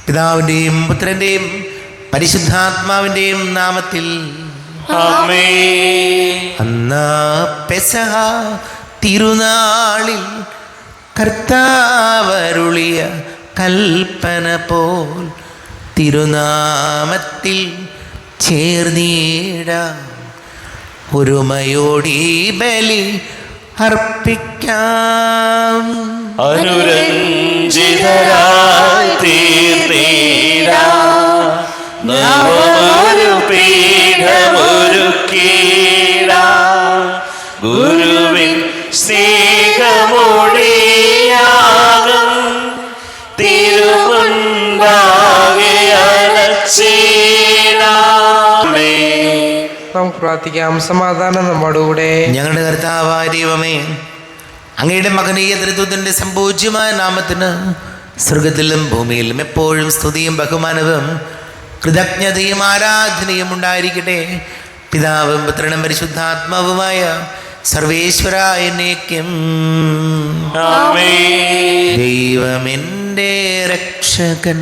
പിതാവിൻ്റെയും പുത്രൻ്റെയും പരിശുദ്ധാത്മാവിൻ്റെയും നാമത്തിൽ ആമേൻ. അന്നാ പെസഹ തിരുനാളിൽ കർത്താവരുളിയ കൽപ്പന പോൽ തിരുനാമത്തിൽ ചേർന്നിടാം. ഒരുമയോടി ബലി അർപ്പിക്കാം. അനുരഞ്ജിതരായി തീർന്നിടാം. നവമൊരു പീഠമൊരുക്കിടാം. ഗുരുവിൻ സ്നേഹമൊഴിയാകും തിരുമുൻപാകെ അണച്ചിടാം. നമുക്ക് പ്രാർത്ഥിക്കാം. സമാധാനം നമ്മോടുകൂടെ. ഞങ്ങളുടെ കർത്താവായ ദൈവമേ, അങ്ങയുടെ മകനീയ ത്രിത്വത്തിൻ്റെ സംപൂജ്യമായ നാമത്തിന് സ്വർഗത്തിലും ഭൂമിയിലും എപ്പോഴും സ്തുതിയും ബഹുമാനവും കൃതജ്ഞതയും ആരാധനയും ഉണ്ടായിരിക്കട്ടെ. പിതാവും പുത്രനും പരിശുദ്ധാത്മാവുമായ സർവേശ്വര എന്നേക്കും. ദൈവമെൻ്റെ രക്ഷകൻ,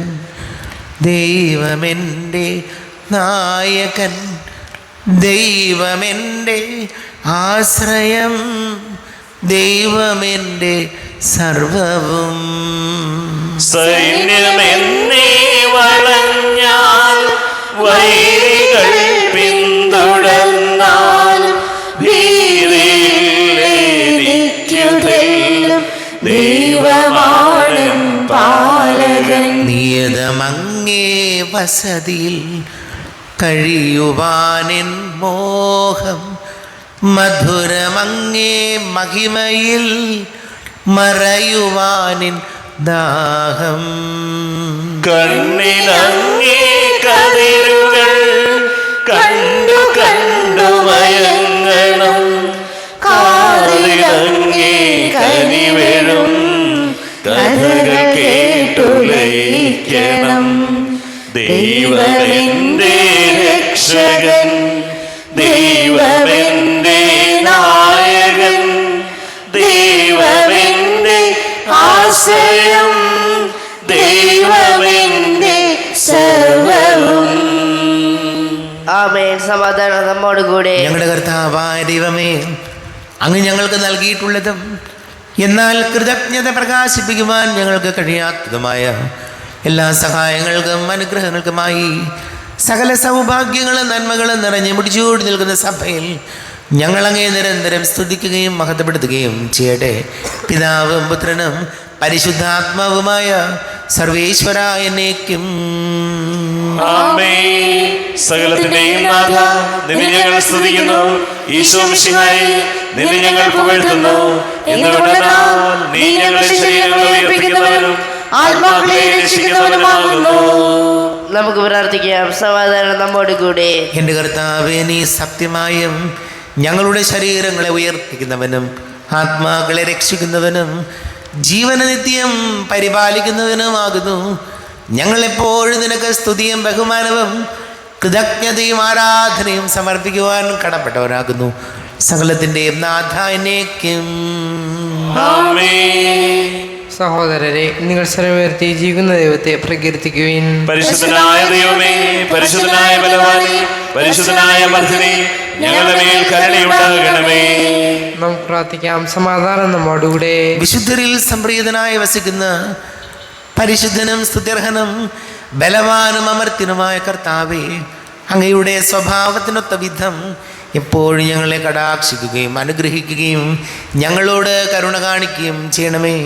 ദൈവമെൻ്റെ നായകൻ, ദൈവമെൻ്റെ ആശ്രയം, ദൈവമെൻ്റെ സർവവും. സൈന്യമെന്നേ വളഞ്ഞാൽ വൈരികൾ പിന്തുടർന്നാൽ ഭീതിയിലേക്കും ദൈവമാണ് പാലകൻ. നിയതമങ്ങേ വസതിയിൽ കഴിയുവാനിൻ മോഹം, മധുരമങ്ങേ മഹിമയിൽ മറയുവാനിൻ ദാഹം. കണ്ണിലങ്ങേ കതിരുകൾ കണ്ടു കണ്ടു മയങ്ങണം. കാതിലങ്ങേ കനിവെഴും കഥകൾ കേട്ടു ലയിക്കണം. ദൈവമെൻ്റെ രക്ഷകൻ, ദൈവമെൻ്റെ നായകൻ, ദൈവമെൻ്റെ ആശ്രയം, ദൈവമെൻ്റെ സർവവും. ആമേൻ. സമാധാനം നമ്മോടുകൂടെ. ഞങ്ങളുടെ കർത്താവായ ദൈവമേ, അങ്ങ് ഞങ്ങൾക്ക് നൽകിയിട്ടുള്ളതും എന്നാൽ കൃതജ്ഞത പ്രകാശിപ്പിക്കുവാൻ ഞങ്ങൾക്ക് കഴിയാത്തതുമായ എല്ലാ സഹായങ്ങൾക്കും അനുഗ്രഹങ്ങൾക്കുമായി സകല സൗഭാഗ്യങ്ങളും നന്മകളും നിറഞ്ഞ് മുടിച്ചൂടി നിൽക്കുന്ന സഭയിൽ ഞങ്ങളങ്ങേ നിരന്തരം സ്തുതിക്കുകയും മഹത്വപ്പെടുത്തുകയും ചെയ്യട്ടെ. പിതാവും പുത്രനും പരിശുദ്ധാത്മാവുമായ സർവേശ്വര എന്നേക്കും. ആമേൻ. സകലത്തിന്റെയും നാഥ, നിന്നെ ഞങ്ങൾ സ്തുതിക്കുന്നു. ഈശോ മിശിഹായേ, നിന്നെ ഞങ്ങൾ പുകഴ്ത്തുന്നു. എന്തുകൊണ്ടെന്നാൽ നീ ഞങ്ങളുടെ ശരീരങ്ങളെ ഉയർപ്പിക്കുന്നവനും ആത്മാക്കളെ രക്ഷിക്കുന്നവനുമാകുന്നു. നമുക്ക് പ്രാർത്ഥിക്കാം. സമാധാനം നമ്മോടുകൂടെ. എൻ്റെ കർത്താവേ, നീ സത്യമായും ഞങ്ങളുടെ ശരീരങ്ങളെ ഉയർപ്പിക്കുന്നവനും ആത്മാക്കളെ രക്ഷിക്കുന്നവനും ജീവനനിത്യം പരിപാലിക്കുന്നവനുമാകുന്നു. ഞങ്ങളെപ്പോഴും നിനക്ക് സ്തുതിയും ബഹുമാനവും കൃതജ്ഞതയും ആരാധനയും സമർപ്പിക്കുവാൻ കടപ്പെട്ടവരാകുന്നു. സകലത്തിൻ്റെയും നാഥ എന്നേക്കും. ആമേൻ. സഹോദരരെ, നിങ്ങൾ സ്വരമുയർത്തി ജീവിക്കുന്ന ദൈവത്തെ പ്രകീർത്തിക്കുവിൻ. പരിശുദ്ധനായ ദൈവമേ, പരിശുദ്ധനായ ബലവാനേ, പരിശുദ്ധനായ മർദ്ദനേ, ഞങ്ങളുടെ മേൽ കരുണയുണ്ടാകണമേ. നമുക്ക് പ്രാർത്ഥിക്കാം. സമാധാനം നമ്മോടുകൂടെ. വിശുദ്ധരിൽ സംപ്രീതനായി വസിക്കുന്ന പരിശുദ്ധനും സ്തുത്യർഹനും ബലവാനും അമർത്യനുമായ കർത്താവേ, അങ്ങയുടെ സ്വഭാവത്തിനൊത്ത വിധം എപ്പോഴും ഞങ്ങളെ കടാക്ഷിക്കുകയും അനുഗ്രഹിക്കുകയും ഞങ്ങളോട് കരുണ കാണിക്കുകയും ചെയ്യണമേ.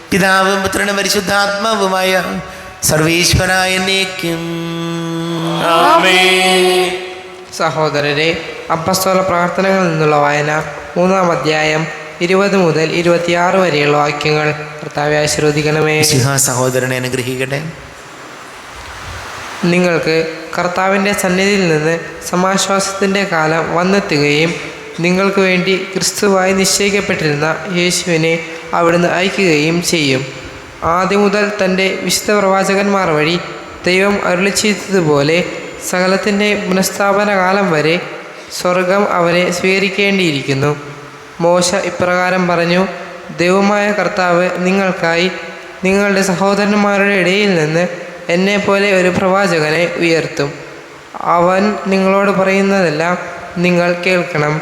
പിതാവും പുത്രനും പരിശുദ്ധാത്മാവുമായ സർവേശ്വര എന്നേക്കും. ആമേൻ. സഹോദരരെ, അപ്പസ്തോല പ്രാർത്ഥനകളിൽ നിന്നുള്ള വായന 3-ാം അധ്യായം 20 മുതൽ 26 വരെയുള്ള വാക്യങ്ങൾ കർത്താവേ ആശീർവദിക്കണമേ. സഹോദരനെ അനുഗ്രഹിക്കട്ടെ. നിങ്ങൾക്ക് കർത്താവിൻ്റെ സന്നിധിയിൽ നിന്ന് സമാശ്വാസത്തിൻ്റെ കാലം വന്നെത്തുകയും നിങ്ങൾക്ക് വേണ്ടി ക്രിസ്തുവായി നിശ്ചയിക്കപ്പെട്ടിരുന്ന യേശുവിനെ അവിടുന്ന് അയക്കുകയും ചെയ്യും. ആദ്യം മുതൽ തൻ്റെ വിശുദ്ധ പ്രവാചകന്മാർ വഴി ദൈവം അരുളി ചെയ്തതുപോലെ സകലത്തിൻ്റെ പുനഃസ്ഥാപന കാലം വരെ സ്വർഗം അവനെ സ്വീകരിക്കേണ്ടിയിരിക്കുന്നു. മോശ ഇപ്രകാരം പറഞ്ഞു: ദൈവമായ കർത്താവ് നിങ്ങൾക്കായി നിങ്ങളുടെ സഹോദരന്മാരുടെ ഇടയിൽ നിന്ന് എന്നെപ്പോലെ ഒരു പ്രവാചകനെ ഉയർത്തും. അവൻ നിങ്ങളോട് പറയുന്നതെല്ലാം നിങ്ങൾ കേൾക്കണം.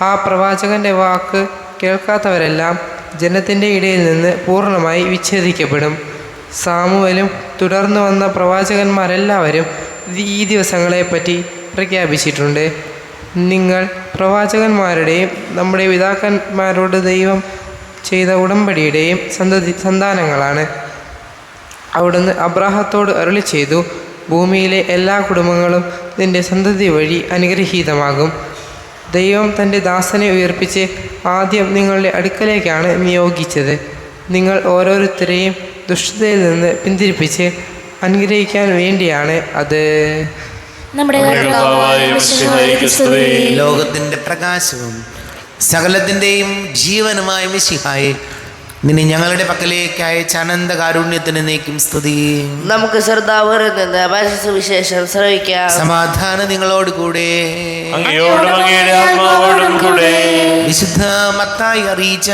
ആ പ്രവാചകൻ്റെ വാക്ക് കേൾക്കാത്തവരെല്ലാം ജനത്തിൻ്റെ ഇടയിൽ നിന്ന് പൂർണ്ണമായി വിച്ഛേദിക്കപ്പെടും. സാമുവേലും തുടർന്നു വന്ന പ്രവാചകന്മാരെല്ലാവരും ഈ ദിവസങ്ങളെപ്പറ്റി പ്രഖ്യാപിച്ചിട്ടുണ്ട്. നിങ്ങൾ പ്രവാചകന്മാരുടെയും നമ്മുടെ പിതാക്കന്മാരോട് ദൈവം ചെയ്ത ഉടമ്പടിയുടെയും സന്താനങ്ങളാണ്. അവിടുന്ന് അബ്രാഹത്തോട് അരുളി ചെയ്തു, ഭൂമിയിലെ എല്ലാ കുടുംബങ്ങളും നിന്റെ സന്തതി വഴി അനുഗ്രഹീതമാകും. ദൈവം തൻ്റെ ദാസനെ ഉയർപ്പിച്ച് ആദ്യം നിങ്ങളുടെ അടുക്കലേക്കാണ് നിയോഗിച്ചത്. നിങ്ങൾ ഓരോരുത്തരെയും ദുഷ്ടതയിൽ നിന്ന് പിന്തിരിപ്പിച്ച് അനുഗ്രഹിക്കാൻ വേണ്ടിയാണ് അത്. നമ്മുടെ കർത്താവായ മിശിഹായിക്ക് സ്തുതി. ലോകത്തിൻ്റെ പ്രകാശവും സകലത്തിൻ്റെയും ജീവനുമായ മിശിഹായെ, നിന്നെ ഞങ്ങളുടെ പക്കലേക്ക് അയച്ച അനന്ത കാരുണ്യത്തിന് നീക്കും സ്തുതി. നമുക്ക് ശ്രദ്ധാപൂർവ്വം നിന്ന് സുവിശേഷം ശ്രവിക്കാം. സമാധാനം നിങ്ങളോട് കൂടെ. അങ്ങയോടും അങ്ങയുടെ ആത്മാവോടും കൂടെ. വിശുദ്ധ മത്തായി അറിയിച്ച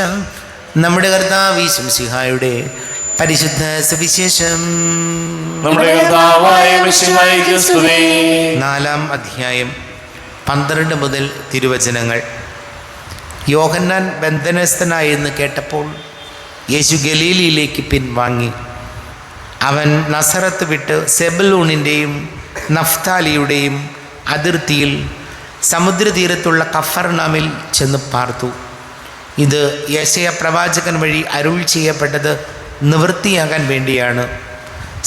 നമ്മുടെ കർത്താവ് മിശിഹായുടെ പരിശുദ്ധ സുവിശേഷം. നമ്മുടെ കർത്താവായ മിശിഹായിക്ക് സ്തുതി. 4-ാം അധ്യായം 12 മുതൽ തിരുവചനങ്ങൾ. യോഹന്നാൻ ബന്ധനസ്ഥനായി എന്ന് കേട്ടപ്പോൾ യേശു ഗലീലയിലേക്ക് പിൻവാങ്ങി. അവൻ നസറത്ത് വിട്ട് സെബലൂണിൻ്റെയും നഫ്താലിയുടെയും അതിർത്തിയിൽ സമുദ്രതീരത്തുള്ള കഫർനാമിൽ ചെന്ന് പാർത്തു. ഇത് യെശയ്യാ പ്രവാചകൻ വഴി അരുൾ ചെയ്യപ്പെട്ടത് നിവൃത്തിയാകാൻ വേണ്ടിയാണ്.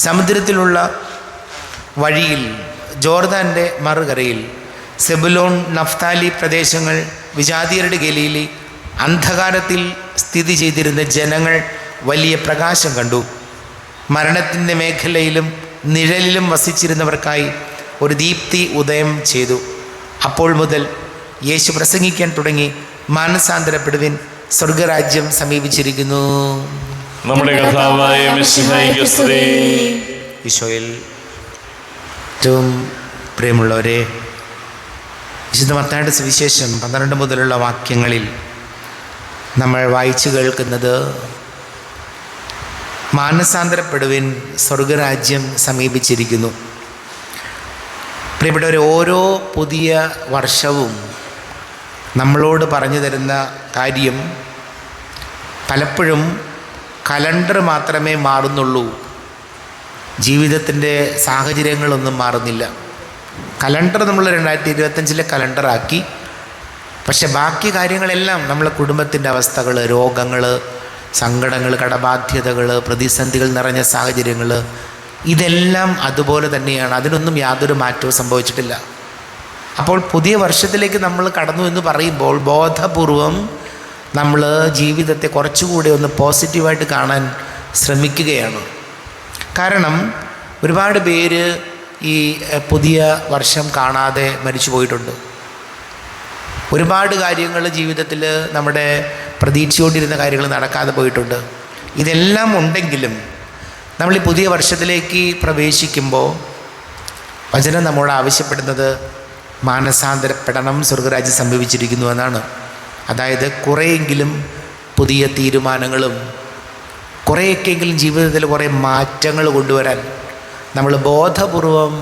സമുദ്രത്തിലുള്ള വഴിയിൽ ജോർദാൻ്റെ മറുകരയിൽ സെബുലോൺ നഫ്താലി പ്രദേശങ്ങൾ, വിജാതിയരുടെ ഗലീലി, അന്ധകാരത്തിൽ സ്ഥിതി ചെയ്തിരുന്ന ജനങ്ങൾ വലിയ പ്രകാശം കണ്ടു. മരണത്തിൻ്റെ മേഖലയിലും നിഴലിലും വസിച്ചിരുന്നവർക്കായി ഒരു ദീപ്തി ഉദയം ചെയ്തു. അപ്പോൾ മുതൽ യേശു പ്രസംഗിക്കാൻ തുടങ്ങി, മാനസാന്തരപ്പെടുവിൻ, സ്വർഗരാജ്യം സമീപിച്ചിരിക്കുന്നു. നമ്മുടെ കർത്താവായ മിശിഹായിക്ക് സ്തുതി. ഈശോയിൽ ഏറ്റവും പ്രിയമുള്ളവരെ, വിശുദ്ധ മത്തായിയുടെ സുവിശേഷം 12 മുതലുള്ള വാക്യങ്ങളിൽ നമ്മൾ വായിച്ചു കേൾക്കുന്നത്, മാനസാന്തരപ്പെടുവിൻ, സ്വർഗരാജ്യം സമീപിച്ചിരിക്കുന്നു. പ്രിയപ്പെട്ടവരെ, ഓരോ പുതിയ വർഷവും നമ്മളോട് പറഞ്ഞു തരുന്ന കാര്യം, പലപ്പോഴും കലണ്ടർ മാത്രമേ മാറുന്നുള്ളൂ, ജീവിതത്തിൻ്റെ സാഹചര്യങ്ങളൊന്നും മാറുന്നില്ല. കലണ്ടർ നമ്മൾ 2025 കലണ്ടറാക്കി, പക്ഷെ ബാക്കി കാര്യങ്ങളെല്ലാം നമ്മളെ കുടുംബത്തിൻ്റെ അവസ്ഥകൾ, രോഗങ്ങൾ, സങ്കടങ്ങൾ, കടബാധ്യതകൾ, പ്രതിസന്ധികൾ നിറഞ്ഞ സാഹചര്യങ്ങൾ, ഇതെല്ലാം അതുപോലെ തന്നെയാണ്. അതിനൊന്നും യാതൊരു മാറ്റവും സംഭവിച്ചിട്ടില്ല. അപ്പോൾ പുതിയ വർഷത്തിലേക്ക് നമ്മൾ കടന്നു എന്ന് പറയുമ്പോൾ ബോധപൂർവം നമ്മൾ ജീവിതത്തെ കുറച്ചുകൂടി ഒന്ന് പോസിറ്റീവായിട്ട് കാണാൻ ശ്രമിക്കുകയാണ്. കാരണം ഒരുപാട് പേര് ഈ പുതിയ വർഷം കാണാതെ മരിച്ചു പോയിട്ടുണ്ട്. ഒരുപാട് കാര്യങ്ങൾ ജീവിതത്തിൽ നമ്മുടെ പ്രതീക്ഷിച്ചുകൊണ്ടിരുന്ന കാര്യങ്ങൾ നടക്കാതെ പോയിട്ടുണ്ട്. ഇതെല്ലാം ഉണ്ടെങ്കിലും നമ്മൾ ഈ പുതിയ വർഷത്തിലേക്ക് പ്രവേശിക്കുമ്പോൾ വചനം നമ്മോട് ആവശ്യപ്പെടുന്നത് മാനസാന്തരപ്പെടണം, സ്വർഗരാജ്യം സംഭവിച്ചിരിക്കുന്നു എന്നാണ്. അതായത് കുറേയെങ്കിലും പുതിയ തീരുമാനങ്ങളും കുറേയൊക്കെയെങ്കിലും ജീവിതത്തിൽ കുറേ മാറ്റങ്ങൾ കൊണ്ടുവരാൻ നമ്മൾ ബോധപൂർവം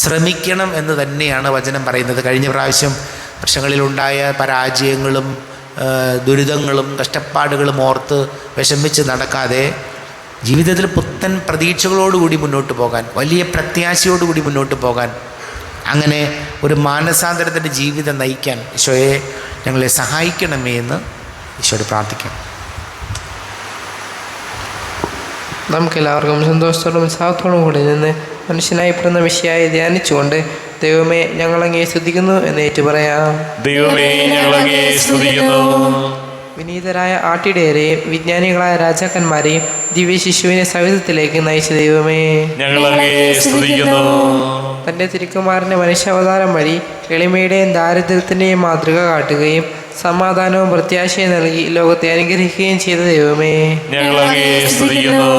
ശ്രമിക്കണം എന്ന് തന്നെയാണ് വചനം പറയുന്നത്. കഴിഞ്ഞ പ്രാവശ്യം വർഷങ്ങളിലുണ്ടായ പരാജയങ്ങളും ദുരിതങ്ങളും കഷ്ടപ്പാടുകളും ഓർത്ത് വിഷമിച്ച് നടക്കാതെ ജീവിതത്തിൽ പുത്തൻ പ്രതീക്ഷകളോടുകൂടി മുന്നോട്ട് പോകാൻ, വലിയ പ്രത്യാശയോടുകൂടി മുന്നോട്ട് പോകാൻ, അങ്ങനെ ഒരു മാനസാന്തരത്തിൻ്റെ ജീവിതം നയിക്കാൻ ഈശോയെ ഞങ്ങളെ സഹായിക്കണമേ എന്ന് ഈശോയോട് പ്രാർത്ഥിക്കാം. നമുക്കെല്ലാവർക്കും സന്തോഷത്തോടും ഉത്സാഹത്തോടും കൂടി നിന്ന് മനുഷ്യനായിപ്പെടുന്ന വിഷയമായി ധ്യാനിച്ചുകൊണ്ട് ദൈവമേ ഞങ്ങളങ്ങേ സ്തുതിക്കുന്നു എന്ന് ഏറ്റുപറയാം. ദൈവമേ ഞങ്ങളങ്ങേ സ്തുതിക്കുന്നു. വിനീതരായ ആട്ടിടയരെയും വിജ്ഞാനികളായ രാജാക്കന്മാരെയും ദിവ്യ ശിശുവിനെ സവിധത്തിലേക്ക് നയിച്ച ദൈവമേ ഞങ്ങളങ്ങേ സ്തുതിക്കുന്നു. തൻ്റെ തിരുക്കുമാരൻ്റെ മനുഷ്യാവതാരം വഴി എളിമയുടെയും ദാരിദ്ര്യത്തിൻ്റെയും മാതൃക കാട്ടുകയും സമാധാനവും പ്രത്യാശയും നൽകി ലോകത്തെ അനുഗ്രഹിക്കുകയും ചെയ്ത ദൈവമേ ഞങ്ങളങ്ങേ സ്തുതിക്കുന്നു.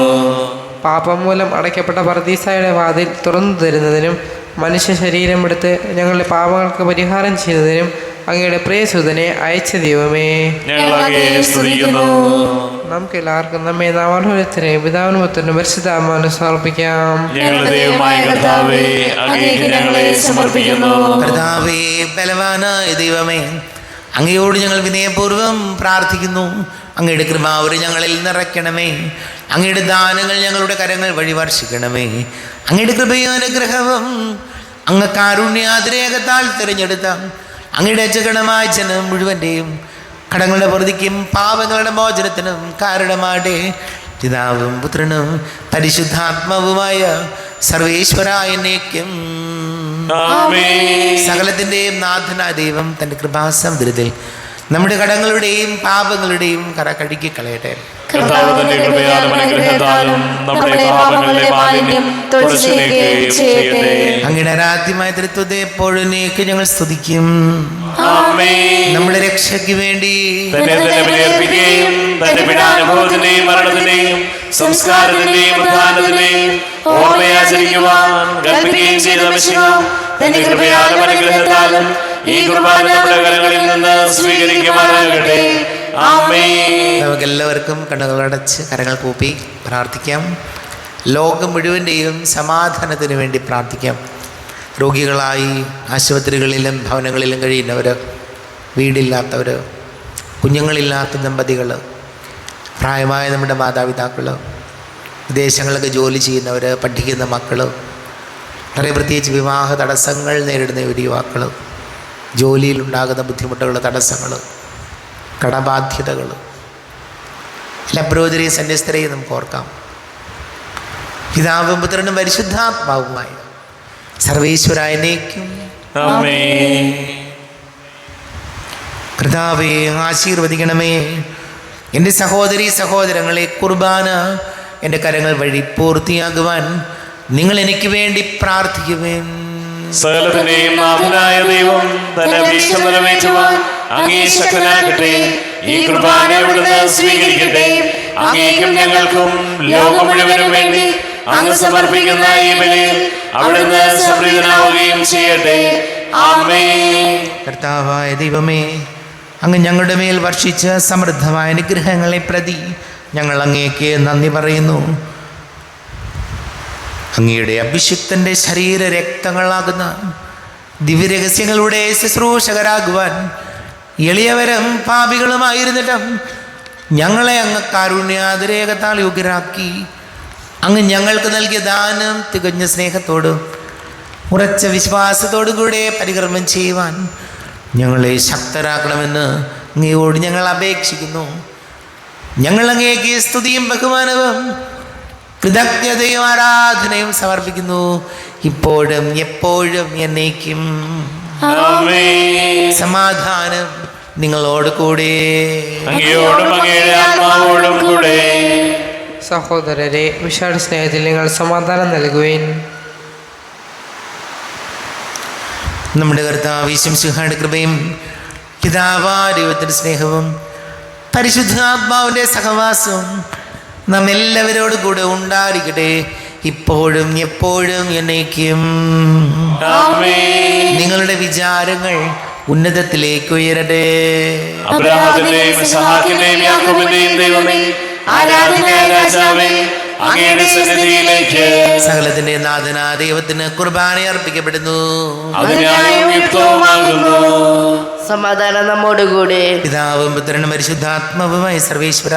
പാപം മൂലം അടയ്ക്കപ്പെട്ട പർദീസായുടെ വാതിൽ തുറന്നു തരുന്നതിനും മനുഷ്യ ശരീരം എടുത്ത് ഞങ്ങളുടെ പാപങ്ങൾക്ക് പരിഹാരം ചെയ്യുന്നതിനും അങ്ങയുടെ പ്രിയസുതനെ അയച്ച ദൈവമേ, ഞങ്ങൾ അങ്ങയെ സ്തുതിക്കുന്നു. നമുക്ക് എല്ലാവർക്കും നമ്മെ നാമോഹരത്തിന് പിതാവിനും പുത്രനും പരിശുദ്ധാത്മാവിനും സമർപ്പിക്കാം. ഞങ്ങളുടെ ദൈവമായ കർത്താവേ, അങ്ങേക്ക് ഞങ്ങളെ സമർപ്പിക്കുന്നു. കർത്താവേ, ബലവാനായ ദൈവമേ, അങ്ങയോട് ഞങ്ങൾ വിനയപൂർവ്വം പ്രാർത്ഥിക്കുന്നു. അങ്ങയുടെ കൃപാവരം ഞങ്ങളിൽ നിറയ്ക്കണമേ. അങ്ങയുടെ ദാനങ്ങൾ ഞങ്ങളുടെ കരങ്ങൾ വഴി വർഷിക്കണമേ. അങ്ങയുടെ കൃപയും അനുഗ്രഹവും അങ്ങ് കാരുണ്യാതിരേകത്താൽ തിരഞ്ഞെടുത്ത അങ്ങയുടെ അജഗണമായ ജനം മുഴുവൻ്റെയും കടങ്ങളുടെ പ്രതിക്കും പാപങ്ങളുടെ മോചനത്തിനും കാരണമാടെ പിതാവും പുത്രനും പരിശുദ്ധാത്മാവുമായ സർവേശ്വരായ എന്നേക്കും സകലത്തിൻ്റെയും നാഥനായ ദൈവം തൻ്റെ കൃപാസമുദ്രത്തിൽ നമ്മുടെ കടങ്ങളുടെയും പാപങ്ങളുടെയും കറ കഴുകി കളയട്ടെ. കർത്താവ് തന്റെ കൃപയാലും അനുഗ്രഹത്താലും നമ്മുടെ പാപങ്ങളുടെ മാലിന്യം തുടച്ചു നീക്കുകയും ചെയ്യട്ടെ. അങ്ങയുടെ ആരാധ്യമായ തൃത്വത്തെ എപ്പോഴും ഞങ്ങൾ സ്തുതിക്കും. ആമേൻ. നമ്മുടെ രക്ഷയ്ക്ക് വേണ്ടി തന്നെ ബലിയർപ്പിക്കുകയും തന്റെ പീഡാനുഭവത്തിന്റെയും മരണത്തിന്റെയും സംസ്കാരത്തിന്റെയും ഉത്ഥാനത്തിന്റെയും ഓർമ്മയാചരിക്കുവാൻ കൽപ്പിക്കുകയും ചെയ്ത മിശിഹ തന്റെ കൃപയാലും അനുഗ്രഹത്താലും ഈ കുർബാന നമ്മുടെ കരങ്ങളിൽ നിന്ന് സ്വീകരിക്കുമാറാകട്ടെ. ആമേൻ. നമുക്കെല്ലാവർക്കും കണ്ണുകളടച്ച് കരങ്ങൾ കൂപ്പി പ്രാർത്ഥിക്കാം. ലോകം മുഴുവൻ്റെയും സമാധാനത്തിന് വേണ്ടി പ്രാർത്ഥിക്കാം. രോഗികളായി ആശുപത്രികളിലും ഭവനങ്ങളിലും കഴിയുന്നവർ, വീടില്ലാത്തവർ, കുഞ്ഞുങ്ങളില്ലാത്ത ദമ്പതികൾ, പ്രായമായ നമ്മുടെ മാതാപിതാക്കൾ, വിദേശങ്ങളിലൊക്കെ ജോലി ചെയ്യുന്നവർ, പഠിക്കുന്ന മക്കൾ, വളരെ പ്രത്യേകിച്ച് വിവാഹ തടസ്സങ്ങൾ നേരിടുന്ന യുവാക്കൾ, ജോലിയിലുണ്ടാകുന്ന ബുദ്ധിമുട്ടുകൾ, തടസ്സങ്ങൾ, കടബാധ്യതകൾ, എല്ലാ പുരോഹിതരെയും സന്യസ്തരെയും നമുക്ക് ഓർക്കാം. പിതാവും പുത്രനും പരിശുദ്ധാത്മാവുമായ സർവേശ്വരായ എന്നേക്കും ആമേൻ. കർത്താവേ, ആശീർവദിക്കണമേ. എൻ്റെ സഹോദരീ സഹോദരങ്ങളെ, കുർബാന എൻ്റെ കരങ്ങൾ വഴി പൂർത്തിയാകുവാൻ നിങ്ങൾ എനിക്ക് വേണ്ടി പ്രാർത്ഥിക്കുവേൻ. സകലത്തിന്റെയും നാഥനായ ദൈവം തന്റെ അപേക്ഷ നിറവേറ്റുവാൻ അങ്ങേ ശക്തനാകട്ടെ. ഈ കുർബാന അവിടുന്ന് സ്വീകരിക്കട്ടെ. അങ്ങേക്കും ഞങ്ങൾക്കും ലോകം മുഴുവനും വേണ്ടി അങ്ങ് സമർപ്പിക്കുന്ന ഈ ബലിയിൽ അവിടുന്ന് സംപ്രീതനാവുകയും ചെയ്യട്ടെ. ആമേൻ. കർത്താവായ ദൈവമേ, അങ്ങ് ഞങ്ങളുടെ മേൽ വർഷിച്ച സമൃദ്ധമായ അനുഗ്രഹങ്ങളെ പ്രതി ഞങ്ങൾ അങ്ങേക്ക് നന്ദി പറയുന്നു. അങ്ങയുടെ അഭിഷിക്തൻ്റെ ശരീര രക്തങ്ങളാകുന്ന ദിവ്യരഹസ്യങ്ങളുടെ ശുശ്രൂഷകരാകുവാൻ എളിയവരും പാപികളുമായിരുന്നിട്ടും ഞങ്ങളെ അങ്ങ് കാരുണ്യാതിരേകത്താൽ യോഗ്യരാക്കി. അങ്ങ് ഞങ്ങൾക്ക് നൽകിയ ദാനം തികഞ്ഞ സ്നേഹത്തോടും ഉറച്ച വിശ്വാസത്തോടും കൂടെ പരികർമ്മം ചെയ്യുവാൻ ഞങ്ങളെ ശക്തരാക്കണമെന്ന് അങ്ങയോട് ഞങ്ങൾ അപേക്ഷിക്കുന്നു. ഞങ്ങൾ അങ്ങേക്ക് സ്തുതിയും ബഹുമാനവും കൃതജ്ഞതയും ആരാധനയും സമർപ്പിക്കുന്നു, ഇപ്പോഴും എപ്പോഴും എന്നേക്കും. ആമേൻ. സമാധാനം നിങ്ങളോട് കൂടെ. അങ്ങയോടും അങ്ങയുടെ ആത്മാവോടും കൂടെ. സഹോദരരെ, വിശാല സ്നേഹത്തിൽ നിങ്ങൾ സമാധാനം നൽകുവേൻ. നമ്മുടെ കർത്താവ് യേശുമിശിഹായുടെ കൃപയും പിതാവായ ദൈവത്തിൻ്റെ സ്നേഹവും പരിശുദ്ധാത്മാവിൻ്റെ സഹവാസവും നാം എല്ലാവരോടും കൂടെ ഉണ്ടായിരിക്കട്ടെ, ഇപ്പോഴും എപ്പോഴും എന്നേക്കും. ആമേൻ. നിങ്ങളുടെ വിചാരങ്ങൾ ഉന്നതത്തിലേക്ക് ഉയരട്ടെ. അബ്രഹാമിന്റെയും ഇസ്ഹാക്കിന്റെയും യാക്കോബിന്റെയും ദൈവമേ, ആരാധനായ രാജാവേ, അങ്ങയുടെ സന്നിധിയിലേക്ക് സകലത്തിന്റെ നാഥനായ ദൈവത്തിന് കുർബാന അർപ്പിക്കപ്പെടുന്നു. അത് ന്യായവും യുക്തവുമാകുന്നു. സമാധാനം നമ്മോടുകൂടെ. പിതാവും പുത്രനും പരിശുദ്ധാത്മാവുമായ സർവേശ്വര,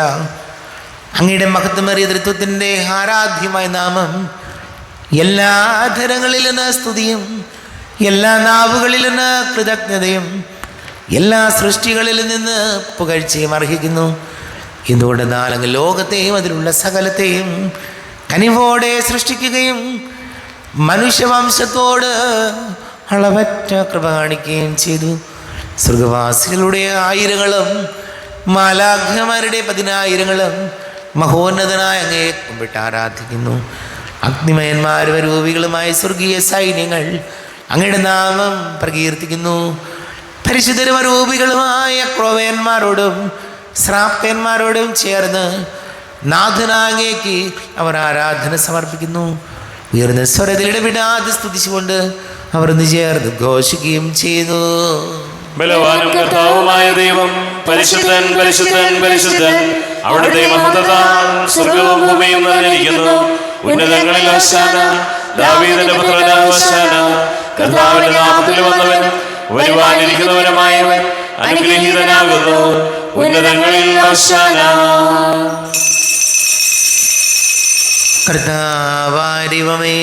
അങ്ങയുടെ മഹത്വമേറിയ തൃത്വത്തിൻ്റെ ആരാധ്യമായ നാമം എല്ലാ ധരങ്ങളിൽ നിന്ന് സ്തുതിയും എല്ലാ നാവുകളിൽ നിന്ന് കൃതജ്ഞതയും എല്ലാ സൃഷ്ടികളിൽ നിന്ന് പുകഴ്ചയും അർഹിക്കുന്നു. എന്തുകൊണ്ടെന്നാൽ അങ്ങ് ലോകത്തെയും അതിലുള്ള സകലത്തെയും കനിവോടെ സൃഷ്ടിക്കുകയും മനുഷ്യവംശത്തോട് അളവറ്റ കൃപ കാണിക്കുകയും ചെയ്തു. സ്വർഗവാസികളുടെ ആയിരങ്ങളും മാലാഖമാരുടെ 10,000ങ്ങളും മഹോന്നതനായ അങ്ങയെ കുമ്പിട്ട് ആരാധിക്കുന്നു. അഗ്നിമയന്മാരും രൂപികളുമായ സ്വർഗീയ സൈന്യങ്ങൾ അങ്ങയുടെ നാമം പ്രകീർത്തിക്കുന്നു. പരിശുദ്ധരും രൂപികളുമായ ക്രോവേന്മാരോടും ശ്രാപ്പന്മാരോടും ചേർന്ന് നാഥനാങ്ങേക്ക് അവർ ആരാധന സമർപ്പിക്കുന്നു. ഉയർന്ന സ്വരത്തിൽ ഇടപെടാതെ സ്തുതിച്ചുകൊണ്ട് അവർ ഒന്ന് ചേർന്ന് ഘോഷിക്കുകയും ചെയ്യുന്നു. ബലവാനും കർത്താവുമായ ദൈവം പരിശുദ്ധൻ പരിശുദ്ധൻ പരിശുദ്ധൻ. അവിടുത്തെ മഹത്വത്താൽ സ്വർഗവും ഭൂമിയും നിറഞ്ഞിരിക്കുന്നു. ഉന്നതങ്ങളിൽ ഹോശാന, ദാവീദിന്റെ പുത്രന് ഹോശാന. കർത്താവിന്റെ നാമത്തിൽ വന്നവനും വരുവാനിരിക്കുന്നവനുമായവൻ അനുഗ്രഹീതനാകുന്നു. ഉന്നതങ്ങളിൽ ഹോശാന. കർത്താവാരിവമേ,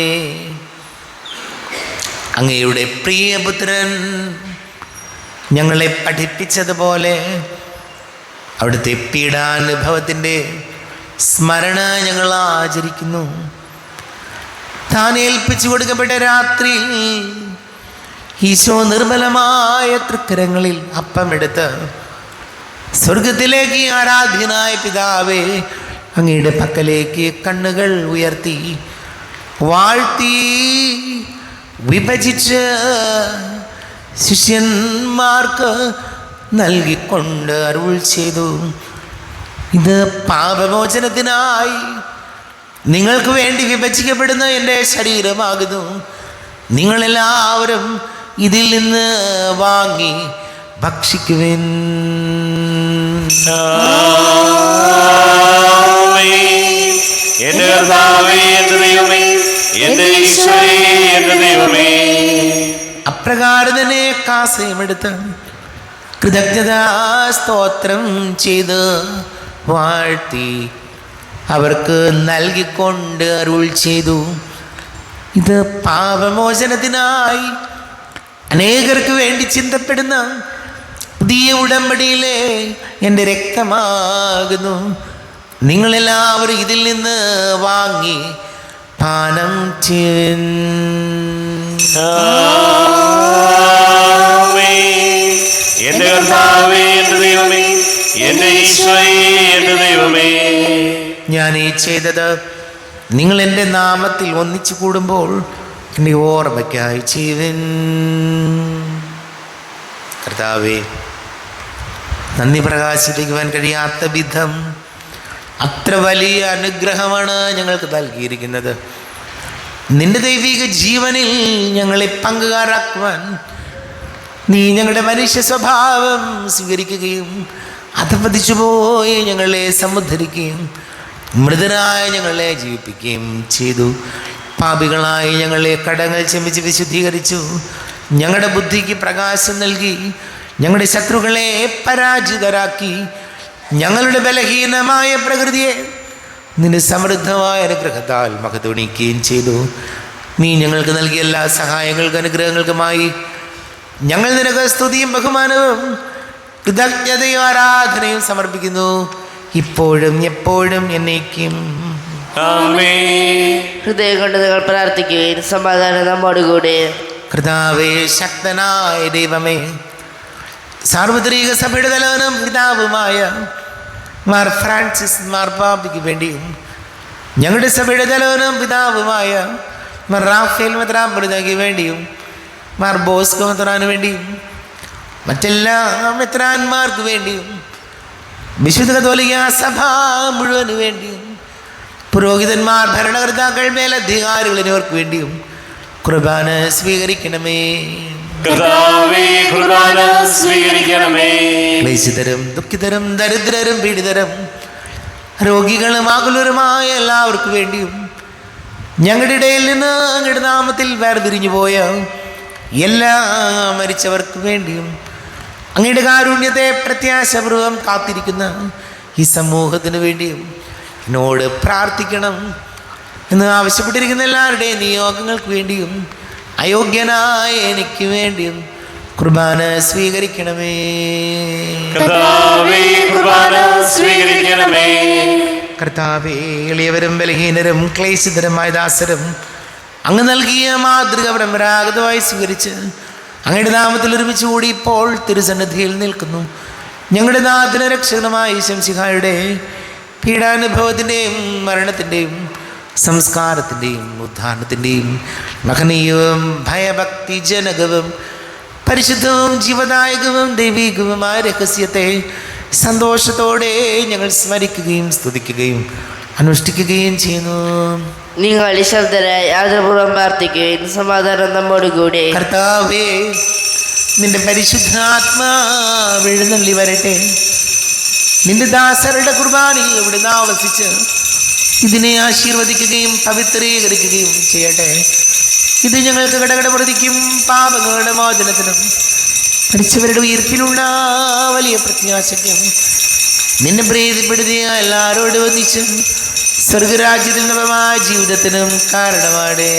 അങ്ങയുടെ പ്രിയപുത്രൻ ഞങ്ങളെ പഠിപ്പിച്ചതുപോലെ അവിടുത്തെ പീഡാനുഭവത്തിൻ്റെ സ്മരണ ഞങ്ങൾ ആചരിക്കുന്നു. താൻ ഏൽപ്പിച്ചു കൊടുക്കപ്പെട്ട രാത്രി ഈശോ നിർമ്മലമായ തൃക്കരങ്ങളിൽ അപ്പമെടുത്ത് സ്വർഗത്തിലേക്ക് ആരാധ്യനായ പിതാവേ അങ്ങയുടെ പക്കലേക്ക് കണ്ണുകൾ ഉയർത്തി വാഴ്ത്തി വിഭജിച്ച് ശിഷ്യന്മാർക്ക് നൽകിക്കൊണ്ട് അരുൾ ചെയ്തു, ഇത് പാപമോചനത്തിനായി നിങ്ങൾക്ക് വേണ്ടി വിഭജിക്കപ്പെടുന്ന എൻ്റെ ശരീരമാകുന്നു. നിങ്ങളെല്ലാവരും ഇതിൽ നിന്ന് വാങ്ങി ഭക്ഷിക്കുവിൻ. എന്റെ കർത്താവേ, എന്റെ ദൈവമേ, എന്റെ ഈശോയേ, എന്റെ ദൈവമേ. അപ്രകാരം തന്നെ കാസയുമെടുത്ത് കൃതജ്ഞതാ സ്തോത്രം ചെയ്ത് വാഴ്ത്തി അവർക്ക് നൽകിക്കൊണ്ട് അരുൾ ചെയ്തു, ഇത് പാപമോചനത്തിനായി അനേകർക്ക് വേണ്ടി ചിന്തപ്പെടുന്ന പുതിയ ഉടമ്പടിയിലെ എൻ്റെ രക്തമാകുന്നു. നിങ്ങളെല്ലാവരും ഇതിൽ നിന്ന് വാങ്ങി പാനം ചെയ്യുവിൻ. എന്റെ കർത്താവേ, എന്റെ ദൈവമേ, എന്റെ ഈശോയേ, എന്റെ ദൈവമേ. ഞാൻ ഈ ചെയ്തത് നിങ്ങൾ എൻ്റെ നാമത്തിൽ ഒന്നിച്ചു കൂടുമ്പോൾ എൻ്റെ ഓർമ്മയ്ക്കായി ചെയ്യുവിൻ. കർത്താവേ, നന്ദി പ്രകാശിപ്പിക്കുവാൻ കഴിയാത്ത വിധം അത്ര വലിയ അനുഗ്രഹമാണ് ഞങ്ങൾക്ക് നൽകിയിരിക്കുന്നത്. നിന്റെ ദൈവിക ജീവനിൽ ഞങ്ങളെ പങ്കുകാരാക്കുവാൻ നീ ഞങ്ങളുടെ മനുഷ്യ സ്വഭാവം സ്വീകരിക്കുകയും അധപതിച്ചുപോയി ഞങ്ങളെ സമുദ്ധരിക്കുകയും മൃതരായ ഞങ്ങളെ ജീവിപ്പിക്കുകയും ചെയ്തു. പാപികളായി ഞങ്ങളെ കടങ്ങൾ ക്ഷമിച്ച് വിശുദ്ധീകരിച്ചു. ഞങ്ങളുടെ ബുദ്ധിക്ക് പ്രകാശം നൽകി ഞങ്ങളുടെ ശത്രുക്കളെ പരാജിതരാക്കി. ഞങ്ങളുടെ ബലഹീനമായ പ്രകൃതിയെ നിന്റെ സമൃദ്ധമായ അനുഗ്രഹത്താൽ മഹത്വണിക്കുകയും ചെയ്തു. നീ ഞങ്ങൾക്ക് നൽകിയ എല്ലാ സഹായങ്ങൾക്കും അനുഗ്രഹങ്ങൾക്കുമായി ഞങ്ങൾ നിനക്ക് സ്തുതിയും ബഹുമാനവും കൃതജ്ഞതയും ആരാധനയും സമർപ്പിക്കുന്നു, ഇപ്പോഴും എപ്പോഴും എന്നേക്കും. ഹൃദയം കൊണ്ട് നിങ്ങൾ പ്രാർത്ഥിക്കുകയും സമാധാനം നമ്മോടുകൂടെ. കർത്താവേ, ശക്തനായ ദൈവമേ, സാർവത്രിക സഭയുടെ തലവനും പിതാവുമായ മാർ ഫ്രാൻസിസ് മാർപ്പാപ്പയ്ക്ക് വേണ്ടിയും ഞങ്ങളുടെ സഭയുടെ തലവനും പിതാവുമായ മാർ റാഫേൽ മെത്രാപ്പൊലീത്തായ്ക്ക് വേണ്ടിയും മാർ ബോസ്കോ മെത്രാന് വേണ്ടിയും മറ്റെല്ലാ മെത്രാന്മാർക്ക് വേണ്ടിയും വിശുദ്ധ കത്തോലിക്ക സഭ മുഴുവന് വേണ്ടിയും പുരോഹിതന്മാർ, ഭരണകർത്താക്കൾ, മേലധികാരികൾ എന്നിവർക്ക് വേണ്ടിയും കുർബാന സ്വീകരിക്കണമേ. ക്ലേശിതരും ദുഃഖിതരും ദരിദ്രരും പീഡിതരും രോഗികളും ആകുലരുമായ എല്ലാവർക്കും വേണ്ടിയും ഞങ്ങളുടെ ഇടയിൽ നിന്ന് അങ്ങയുടെ നാമത്തിൽ വേർതിരിഞ്ഞു പോയ എല്ലാ മരിച്ചവർക്ക് വേണ്ടിയും അങ്ങയുടെ കാരുണ്യത്തെ പ്രത്യാശപൂർവം കാത്തിരിക്കുന്ന ഈ സമൂഹത്തിന് വേണ്ടിയും എന്നോട് പ്രാർത്ഥിക്കണം എന്ന് ആവശ്യപ്പെട്ടിരിക്കുന്ന എല്ലാവരുടെയും നിയോഗങ്ങൾക്ക് വേണ്ടിയും അയോഗ്യനായ എനിക്ക് വേണ്ടിയും കുർബാന സ്വീകരിക്കണമേ. കർത്താവേ, എളിയവരും ബലഹീനരും ക്ലേശിതരുമായ ദാസരും അങ്ങ് നൽകിയ മാതൃക പരമ്പരാഗതമായി സ്വീകരിച്ച് അങ്ങയുടെ നാമത്തിൽ ഒരുമിച്ച് കൂടി ഇപ്പോൾ തിരുസന്നിധിയിൽ നിൽക്കുന്നു. ഞങ്ങളുടെ നാഥന രക്ഷകനുമായ ശംസിഹായുടെ പീഡാനുഭവത്തിൻ്റെയും മരണത്തിൻ്റെയും സംസ്കാരത്തിൻ്റെയും ഉദ്ധാനത്തിൻ്റെയും മഹനീയവും ഭയഭക്തിജനകവും പരിശുദ്ധവും ജീവദായകവും ദൈവികവുമായ രഹസ്യത്തെ സന്തോഷത്തോടെ ഞങ്ങൾ സ്മരിക്കുകയും സ്തുതിക്കുകയും അനുഷ്ഠിക്കുകയും ചെയ്യുന്നു. നിങ്ങൾ നിശബ്ദരായി ആദരപൂർവ്വം പ്രാർത്ഥിക്കുകയും സമാധാനം നമ്മോടുകൂടെ. കർത്താവേ, നിന്റെ പരിശുദ്ധാത്മാവ് എഴുന്നള്ളി വരട്ടെ. നിന്റെ ദാസരുടെ കുർബാനയിൽ ഇവിടുന്ന് ആവസിച്ച് ഇതിനെ ആശീർവദിക്കുകയും പവിത്രീകരിക്കുകയും ചെയ്യട്ടെ. ഇത് ഞങ്ങൾക്ക് കടകടപ്രതിക്കും പാപങ്ങളുടെ മോചനത്തിനും മരിച്ചവരുടെ ഉയർപ്പിലുള്ള വലിയ പ്രത്യാശയ്ക്കും നിന്നെ പ്രീതിപ്പെടുത്തിയ എല്ലാവരോടും ഒന്നിച്ച് സ്വർഗരാജ്യത്തിൽ നവമായ ജീവിതത്തിനും കാരണമാണ്.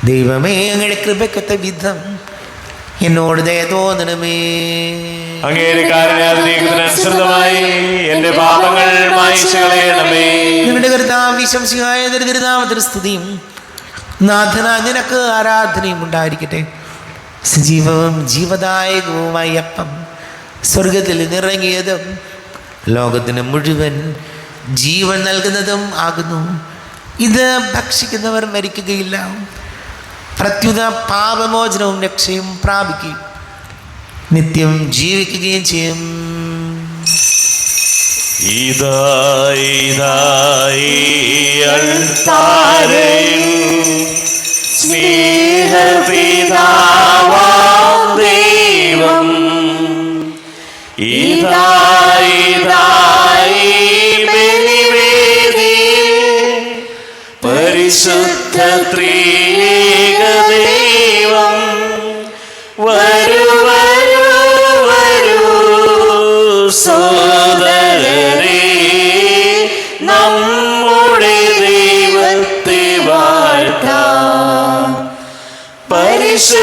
ദൈവമേ, അങ്ങയുടെ കൃപയ്ക്കൊത്ത വിധം എന്നോട് ദയ തോന്നണമേ. അങ്ങയുടെ കാരുണ്യാതിരേകത്തിനനുസൃതമായി എന്റെ പാപങ്ങൾ മായ്ച്ചു കളയണമേ. ഞങ്ങളുടെ കർത്താവ് വിശംസിയായ തിരുനാമത്തിന് സ്തുതിയും നാഥനായ നിനക്ക് ആരാധനയും ഉണ്ടായിരിക്കട്ടെ. സജീവവും ജീവദായകവുമായ അപ്പം സ്വർഗത്തിൽ നിറങ്ങിയതും ലോകത്തിന് മുഴുവൻ ജീവൻ നൽകുന്നതും ആകുന്നു. ഇത് ഭക്ഷിക്കുന്നവർ മരിക്കുകയില്ല, പ്രത്യുത പാപമോചനവും രക്ഷയും പ്രാപിക്കുകയും നിത്യം ജീവിക്കുകയും ചെയ്യും. സ്നേഹപിതാവാം ദൈവം പരിശുദ്ധ ത്രിയേക ദൈവം വരൂ വരൂ വരൂ സോദരരേ, നമ്മുടെ ദൈവത്തെ വാഴ്ത്താം. പരിശുദ്ധമാകുമേ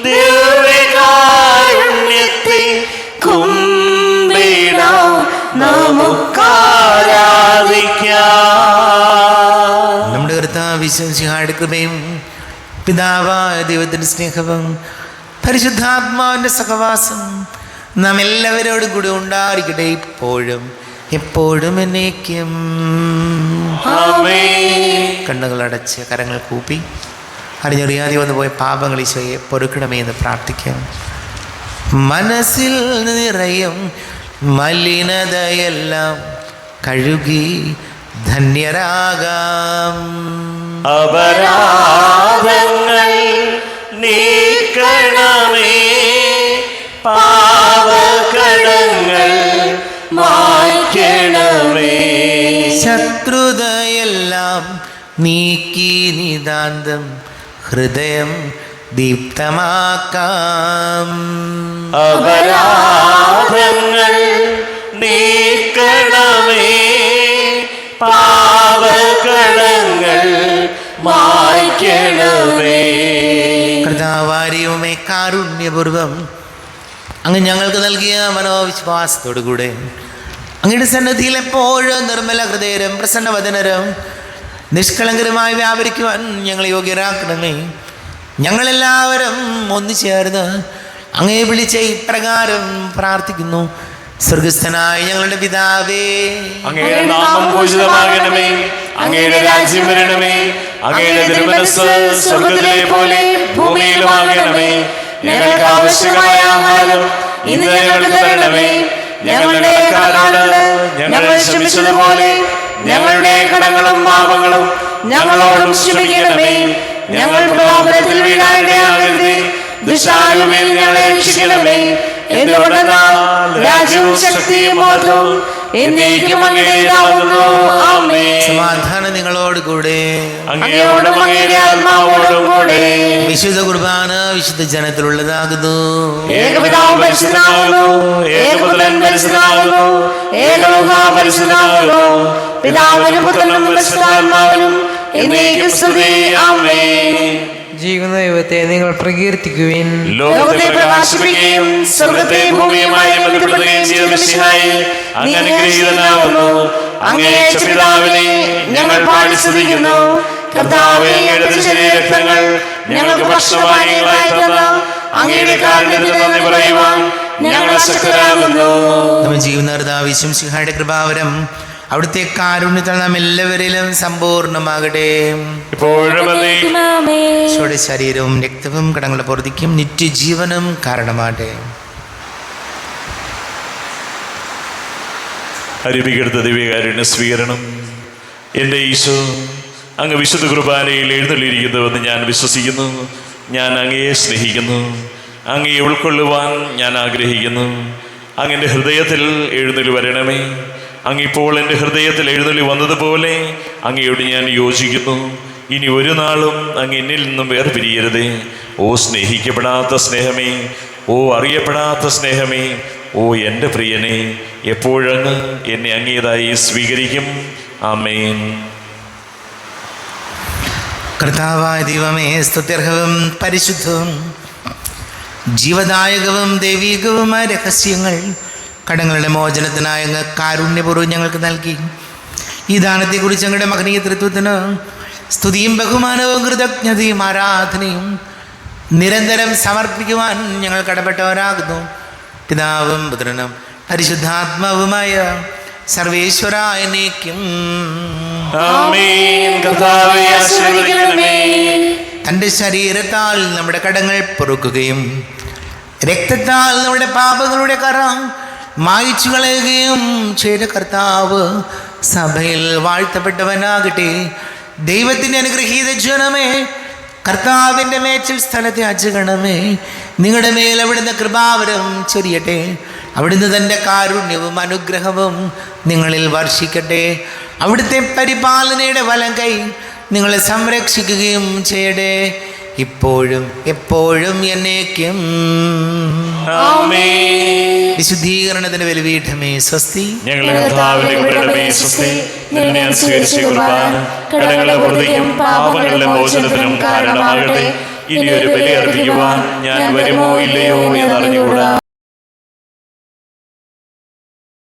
ദിവ്യകാരുണ്യത്തെ കുമ്പിടാം, നമുക്കാരാധിക്കാം. നമ്മുടെ കർത്താവ് വിശ്വസിഹായുടെ കൃപയും പിതാവായ ദൈവത്തിൻ്റെ സ്നേഹവും പരിശുദ്ധാത്മാവിൻ്റെ സഹവാസം നാം എല്ലാവരോടും കൂടി ഉണ്ടായിരിക്കട്ടെ, ഇപ്പോഴും എപ്പോഴും എന്നേക്കും. കണ്ണുകളടച്ച് കരങ്ങൾ കൂപ്പി അറിഞ്ഞറിയാതെ വന്നു പോയ പാപങ്ങൾ ഈശോയെ പൊറുക്കണമേ എന്ന് പ്രാർത്ഥിക്കാം. മനസ്സിൽ നിറയും മലിനതയെല്ലാം കഴുകി ധന്യരാകാം. അപരാധങ്ങൾ നീക്കണമേ, പാവകടങ്ങൾ മായ്ക്കണമേ. ശത്രുതയെല്ലാം നീക്കി നിതാന്തം ഹൃദയം ദീപ്തമാക്കാം. അപരാധങ്ങൾ നീക്കണമേ, പാവകടങ്ങൾ മായ്ക്കണമേ. കർത്താവാരിയുമേ, കാരുണ്യപൂർവം അങ്ങ് ഞങ്ങൾക്ക് നൽകിയ മനോവിശ്വാസത്തോടുകൂടെ അങ്ങയുടെ സന്നിധിയിൽ എപ്പോഴും നിർമ്മല ഹൃദയരും പ്രസന്നവദനരും നിഷ്കളങ്കരമായി വ്യാപരിക്കുവാൻ ഞങ്ങളെ യോഗ്യരാക്കണമേ. ഞങ്ങളെല്ലാവരും ഒന്നുചേർന്ന് അങ്ങയെ വിളിച്ച ഇപ്രകാരം പ്രാർത്ഥിക്കുന്നു. സ്വർഗസ്ഥനായ ഞങ്ങളുടെ പിതാവേ, അങ്ങയുടെ നാമം പൂജിതമാകണമേ, അങ്ങയുടെ രാജ്യം വരണമേ, അങ്ങയുടെ തിരുമനസ്സ് സ്വർഗ്ഗത്തിലെ പോലെ ഭൂമിയിലുമാകണമേ. ഞങ്ങൾക്ക് ആവശ്യമായ ആഹാരം ഇന്ന് ഞങ്ങൾക്ക് തരണമേ. ഞങ്ങളുടെ കടക്കാരോട് ഞങ്ങൾ ക്ഷമിച്ചതുപോലെ ഞങ്ങളുടെ കടങ്ങളും പാപങ്ങളും ഞങ്ങളോടും ക്ഷമിക്കണമേ. ഞങ്ങൾ പ്രലോഭനത്തിൽ വീഴാനിടയാകരുതേ, ദുഷ്ടാരൂപിയിൽ ഞങ്ങളെ രക്ഷിക്കണമേ. എന്തുകൊണ്ടെന്നാൽ രാജ്യവും ശക്തിയും ബോധവും എന്നേക്കും അങ്ങയുടേതാകുന്നു. ആമേൻ. സമാധാനം നിങ്ങളോട് കൂടെ. അങ്ങയോടും അങ്ങയുടെ ആത്മാവോടും കൂടെ. വിശുദ്ധ കുർബാന വിശുദ്ധ ജനത്തിലുള്ളതാകുന്നു. ഏകപിതാവ് പരിശുദ്ധനാകുന്നു, ഏകപുത്രൻ പരിശുദ്ധനാകുന്നു, ഏകലോക പരിശുദ്ധനാകുന്നു. പിതാവിനും പുത്രനും പരിശുദ്ധാത്മാവിനും എന്നേക്കും സ്തുതി. ആമേൻ. ജീവിക്കുന്ന ദൈവത്തെ നിങ്ങൾ പ്രകീർത്തിക്കുവിൻ. ലോകത്തെ പ്രകാശിപ്പിക്കുകയും സ്വർഗ്ഗത്തെ ഭൂമിയുമായി ബന്ധപ്പെടുകയും ചെയ്ത മിശിഹായെ അങ്ങ് അനുഗ്രഹീതനാകുന്നു. അങ്ങേയച്ച പിതാവിനെ ഞങ്ങൾ പാടി സ്തുതിക്കുന്നു. കർത്താവേ, അങ്ങയുടെ തിരുശരീരരക്തങ്ങൾ ഞങ്ങൾക്ക് ഭക്ഷണപാനീയങ്ങളായി തന്ന അങ്ങയുടെ കാരുണ്യത്തിന് നന്ദി പറയുവാൻ ഞങ്ങൾ ശക്തരാകുന്നു. നമ്മൾ ജീവന കർത്താവിശ്വം സിഹായുടെ കൃപാവരം അവിടുത്തെ കാരുണ്യത്താൽ നാം എല്ലാവരിലും സമ്പൂർണ്ണമാകട്ടെ. ഇപ്പോഴും ഈശോയുടെ ശരീരവും രക്തവും കടങ്ങളുടെ പൊറുതിക്കും നിത്യജീവനും കാരണമാകട്ടെ. അരുവികെടുത്ത ദിവ്യകാരുണ്യ സ്വീകരണം. എൻ്റെ ഈശോ അങ്ങ് വിശുദ്ധ കുർബാനയിൽ എഴുന്നള്ളിയിരിക്കുന്നുവെന്ന് ഞാൻ വിശ്വസിക്കുന്നു. ഞാൻ അങ്ങയെ സ്നേഹിക്കുന്നു. അങ്ങയെ ഉൾക്കൊള്ളുവാൻ ഞാൻ ആഗ്രഹിക്കുന്നു. അങ്ങൻ്റെ ഹൃദയത്തിൽ എഴുന്നള്ളി വരണമേ. അങ്ങിപ്പോൾ എൻ്റെ ഹൃദയത്തിൽ എഴുന്നള്ളി വന്നതുപോലെ അങ്ങയോട് ഞാൻ യോജിക്കുന്നു. ഇനി ഒരു നാളും അങ്ങ് എന്നിൽ നിന്നും വേർപിരിയരുതേ. ഓ സ്നേഹിക്കപ്പെടാത്ത സ്നേഹമേ, ഓ അറിയപ്പെടാത്ത സ്നേഹമേ, ഓ എൻ്റെ പ്രിയനെ, എപ്പോഴങ്ങ് എന്നെ അങ്ങേതായി സ്വീകരിക്കും. ആമേൻ. കർത്താവായ ദൈവമേ, സ്തുത്യർഹവും പരിശുദ്ധവും ജീവദായകവും ദൈവികവുമായ രഹസ്യങ്ങൾ കടങ്ങളുടെ മോചനത്തിനായ അങ്ങ് കാരുണ്യപൂർവ്വം ഞങ്ങൾക്ക് നൽകി. ഈ ദാനത്തെക്കുറിച്ച് ഞങ്ങളുടെ മഹനീയ തൃത്വത്തിന് സ്തുതിയും ബഹുമാനവും കൃതജ്ഞതയും ആരാധനയും നിരന്തരം സമർപ്പിക്കുവാൻ ഞങ്ങൾ കടപ്പെട്ടവരാകുന്നു. പിതാവും പുത്രനും പരിശുദ്ധാത്മാവുമായ സർവേശ്വരായ എന്നേക്കും. ആമേൻ. കർത്താവേ, ആശീർവദിക്കണമേ. തൻ്റെ ശരീരത്താൽ നമ്മുടെ കടങ്ങൾ പൊറുക്കുകയും രക്തത്താൽ നമ്മുടെ പാപങ്ങളുടെ കറ മായ്ച്ചു കളയുകയും ചെയ്ത കർത്താവ് സഭയിൽ വാഴ്ത്തപ്പെട്ടവനാകട്ടെ. ദൈവത്തിൻ്റെ അനുഗ്രഹീത ജനമേ, കർത്താവിൻ്റെ മേച്ചിൽ സ്ഥലത്തെ അജഗണമേ, നിങ്ങളുടെ മേൽ അവിടുന്ന് കൃപാവരം ചൊരിയട്ടെ. അവിടുന്ന് തൻ്റെ കാരുണ്യവും അനുഗ്രഹവും നിങ്ങളിൽ വർഷിക്കട്ടെ. അവിടുത്തെ പരിപാലനയുടെ വലം കൈ നിങ്ങളെ സംരക്ഷിക്കുകയും ചെയ്യട്ടെ, ഇപ്പോഴും എപ്പോഴും എന്നേക്കും. ആമേൻ. വിശുദ്ധീകരണത്തിന്റെ ബലിപീഠമേ സ്വസ്തി. ഞങ്ങളുടെ കർത്താവിന്റെ കൃപയുടെ സ്വസ്തി. നിന്നെ സ്വീകരിച്ച കുർബാന കടങ്ങളുടെ പ്രതിക്കും പാപങ്ങളുടെ മോചനത്തിനും കാരണമാകട്ടെ. ഇനി ഒരു ബലി അർപ്പിക്കുവാൻ ഞാൻ വരുമോ ഇല്ലയോ എന്നറിഞ്ഞുകൂടാ.